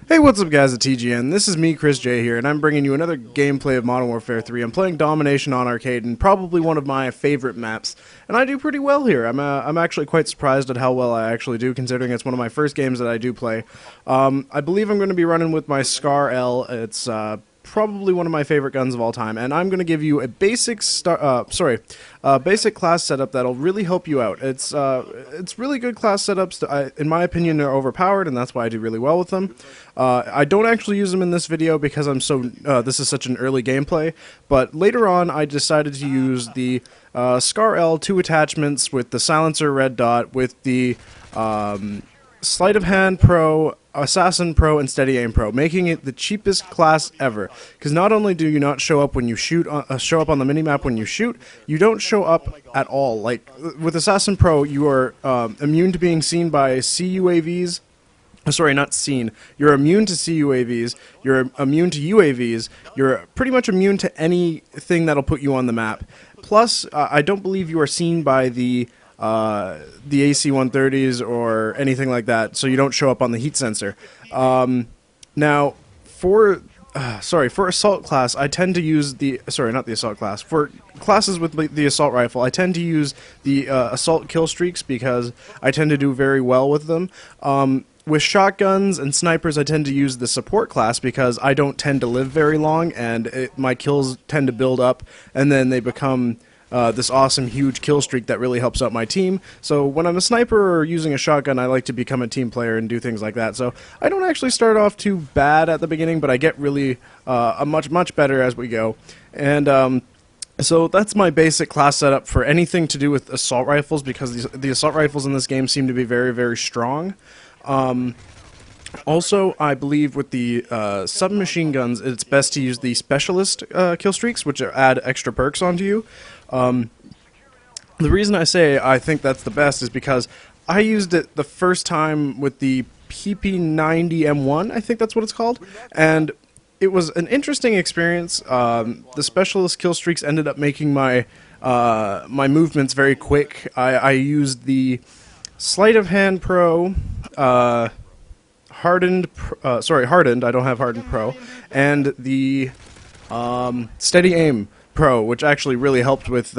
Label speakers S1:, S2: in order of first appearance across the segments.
S1: Hey, what's up guys at TGN? This is me, Chris J here, and I'm bringing you another gameplay of Modern Warfare 3. I'm playing Domination on Arcade, and probably one of my favorite maps, and I do pretty well here. I'm actually quite surprised at how well I actually do, considering it's one of my first games that I do play. I believe I'm going to be running with my Scar L. It's probably one of my favorite guns of all time, and I'm going to give you a basic basic class setup that'll really help you out. It's really good class setups. In my opinion, they're overpowered, and that's why I do really well with them. I don't actually use them in this video because this is such an early gameplay, but later on I decided to use the Scar L 2 attachments with the Silencer Red Dot, with the Sleight of Hand Pro, Assassin Pro, and Steady Aim Pro, making it the cheapest class ever. Because not only do you not show up when you shoot, show up on the minimap when you shoot, you don't show up at all. Like with Assassin Pro, you are immune to being seen by CUAVs. Sorry, not seen. You're immune to CUAVs. You're immune to UAVs. You're pretty much immune to anything that'll put you on the map. Plus, I don't believe you are seen by the AC-130s or anything like that, so you don't show up on the heat sensor. Now, for assault class, I tend to use not the assault class. For classes with the assault rifle, I tend to use the assault kill streaks because I tend to do very well with them. With shotguns and snipers, I tend to use the support class because I don't tend to live very long, and my kills tend to build up, and then they become this awesome huge kill streak that really helps out my team. So when I'm a sniper or using a shotgun, I like to become a team player and do things like that. So I don't actually start off too bad at the beginning, but I get really much better as we go. And so that's my basic class setup for anything to do with assault rifles, because the assault rifles in this game seem to be very, very strong. Also, I believe with the submachine guns, it's best to use the specialist kill streaks, which add extra perks onto you. The reason I say I think that's the best is because I used it the first time with the PP90M1, I think that's what it's called, and it was an interesting experience. The specialist kill streaks ended up making my movements very quick. I used the Sleight of Hand Pro, Hardened, I don't have Hardened Pro, and the Steady Aim Pro, which actually really helped with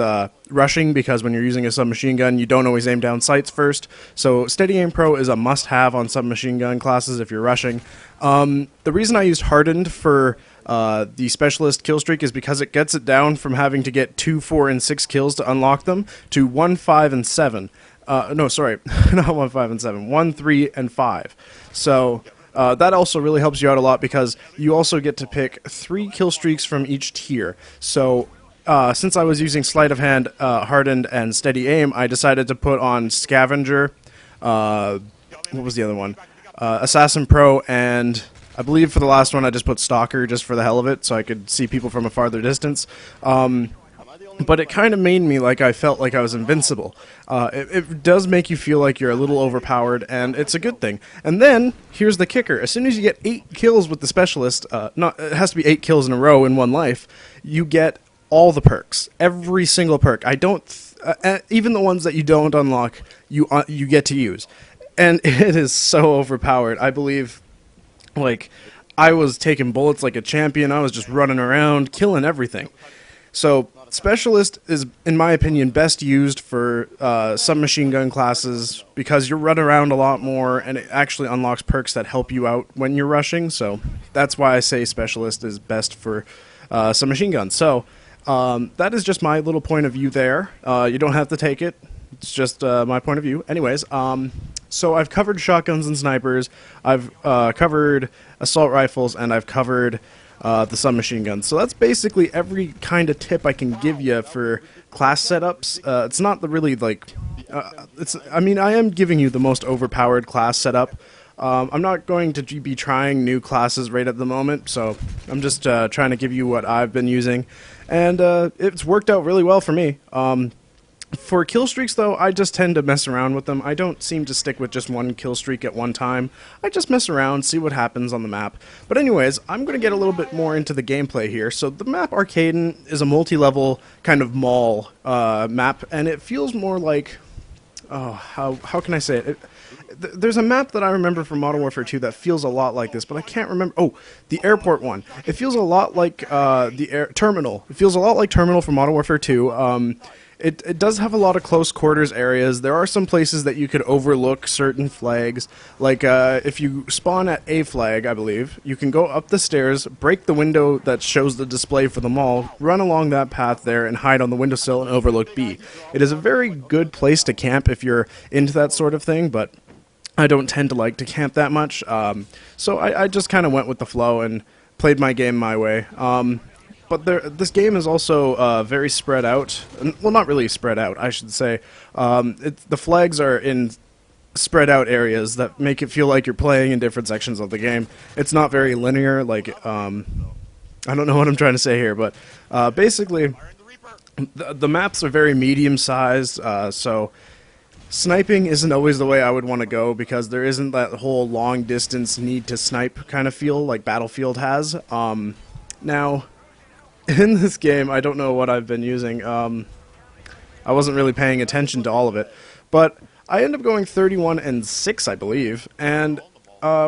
S1: rushing, because when you're using a submachine gun, you don't always aim down sights first. So Steady Aim Pro is a must-have on submachine gun classes if you're rushing. The reason I used Hardened for the specialist kill streak is because it gets it down from having to get 2, 4, and 6 kills to unlock them to 1, 5, and 7. No, sorry, not 1, 5, and 7. 1, 3, and 5. So that also really helps you out a lot, because you also get to pick 3 kill streaks from each tier. So since I was using Sleight of Hand, Hardened, and Steady Aim, I decided to put on Scavenger, what was the other one? Assassin Pro, and I believe for the last one I just put Stalker just for the hell of it, so I could see people from a farther distance. But it kind of made me like I felt like I was invincible. It does make you feel like you're a little overpowered, and it's a good thing. And then, here's the kicker. As soon as you get 8 kills with the specialist, it has to be 8 kills in a row in one life, you get all the perks. Every single perk. Even the ones that you don't unlock, you get to use. And it is so overpowered. I believe, like, I was taking bullets like a champion. I was just running around, killing everything. So Specialist is, in my opinion, best used for submachine gun classes, because you run around a lot more, and it actually unlocks perks that help you out when you're rushing. So that's why I say Specialist is best for submachine guns. So that is just my little point of view there. You don't have to take it. It's just my point of view. Anyways, so I've covered shotguns and snipers. I've covered assault rifles, and I've covered the submachine guns. So that's basically every kind of tip I can give you for class setups. It's not really like, I mean, I am giving you the most overpowered class setup. I'm not going to be trying new classes right at the moment, so I'm just trying to give you what I've been using, and it's worked out really well for me. For kill streaks, though, I just tend to mess around with them. I don't seem to stick with just one kill streak at one time. I just mess around, see what happens on the map. But anyways, I'm going to get a little bit more into the gameplay here. So the map Arcaden is a multi-level kind of mall map, and it feels more like oh, how can I say it? There's a map that I remember from Modern Warfare 2 that feels a lot like this, but I can't remember. Oh, the airport one. It feels a lot like the air terminal. It feels a lot like Terminal from Modern Warfare 2. It does have a lot of close quarters areas. There are some places that you could overlook certain flags. Like if you spawn at A flag, I believe, you can go up the stairs, break the window that shows the display for the mall, run along that path there, and hide on the windowsill and overlook B. It is a very good place to camp if you're into that sort of thing, but I don't tend to like to camp that much. So I just kind of went with the flow and played my game my way. But this game is also very spread out. Well, not really spread out, I should say. The flags are in spread out areas that make it feel like you're playing in different sections of the game. It's not very linear, like, I don't know what I'm trying to say here, but basically, the maps are very medium-sized, so sniping isn't always the way I would want to go because there isn't that whole long-distance need to snipe kind of feel like Battlefield has. Now, in this game, I don't know what I've been using. I wasn't really paying attention to all of it, but I end up going 31-6, I believe, and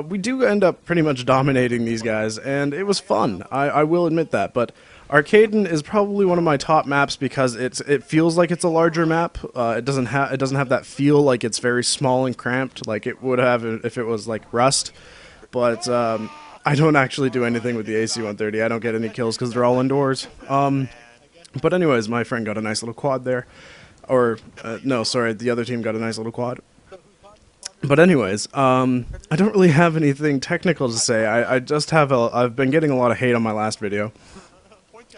S1: we do end up pretty much dominating these guys, and it was fun. I will admit that, but Arcaden is probably one of my top maps because it feels like it's a larger map. It doesn't have that feel like it's very small and cramped like it would have if it was like Rust, but I don't actually do anything with the AC-130. I don't get any kills because they're all indoors. But anyways, my friend got a nice little quad there. Or, no, sorry, the other team got a nice little quad. But anyways, I don't really have anything technical to say. I just have I've been getting a lot of hate on my last video.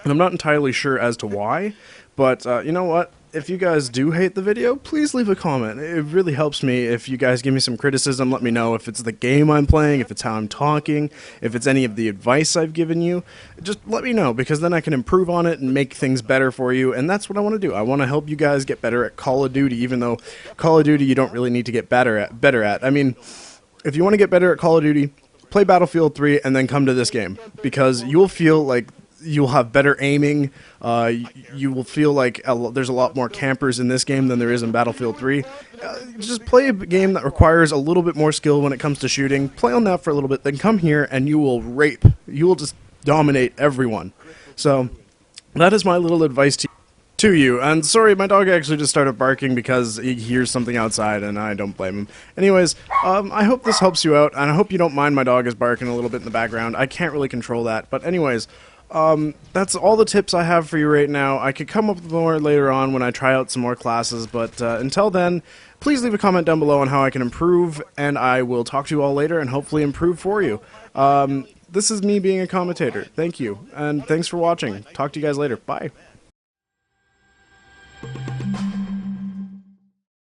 S1: And I'm not entirely sure as to why, but you know what? If you guys do hate the video, please leave a comment. It really helps me if you guys give me some criticism. Let me know if it's the game I'm playing, if it's how I'm talking, if it's any of the advice I've given you. Just let me know, because then I can improve on it and make things better for you, and that's what I want to do. I want to help you guys get better at Call of Duty, even though Call of Duty you don't really need to get better at. I mean, if you want to get better at Call of Duty, play Battlefield 3 and then come to this game, because you'll feel like you'll have better aiming. You will feel like there's a lot more campers in this game than there is in Battlefield 3. Just play a game that requires a little bit more skill when it comes to shooting. Play on that for a little bit, then come here and you will rape. You will just dominate everyone. So that is my little advice to you. And sorry, my dog actually just started barking because he hears something outside, and I don't blame him. Anyways, I hope this helps you out, and I hope you don't mind my dog is barking a little bit in the background. I can't really control that. But anyways, that's all the tips I have for you right now. I could come up with more later on when I try out some more classes, but until then, please leave a comment down below on how I can improve, and I will talk to you all later and hopefully improve for you. This is me being a commentator. Thank you, and thanks for watching. Talk to you guys later. Bye.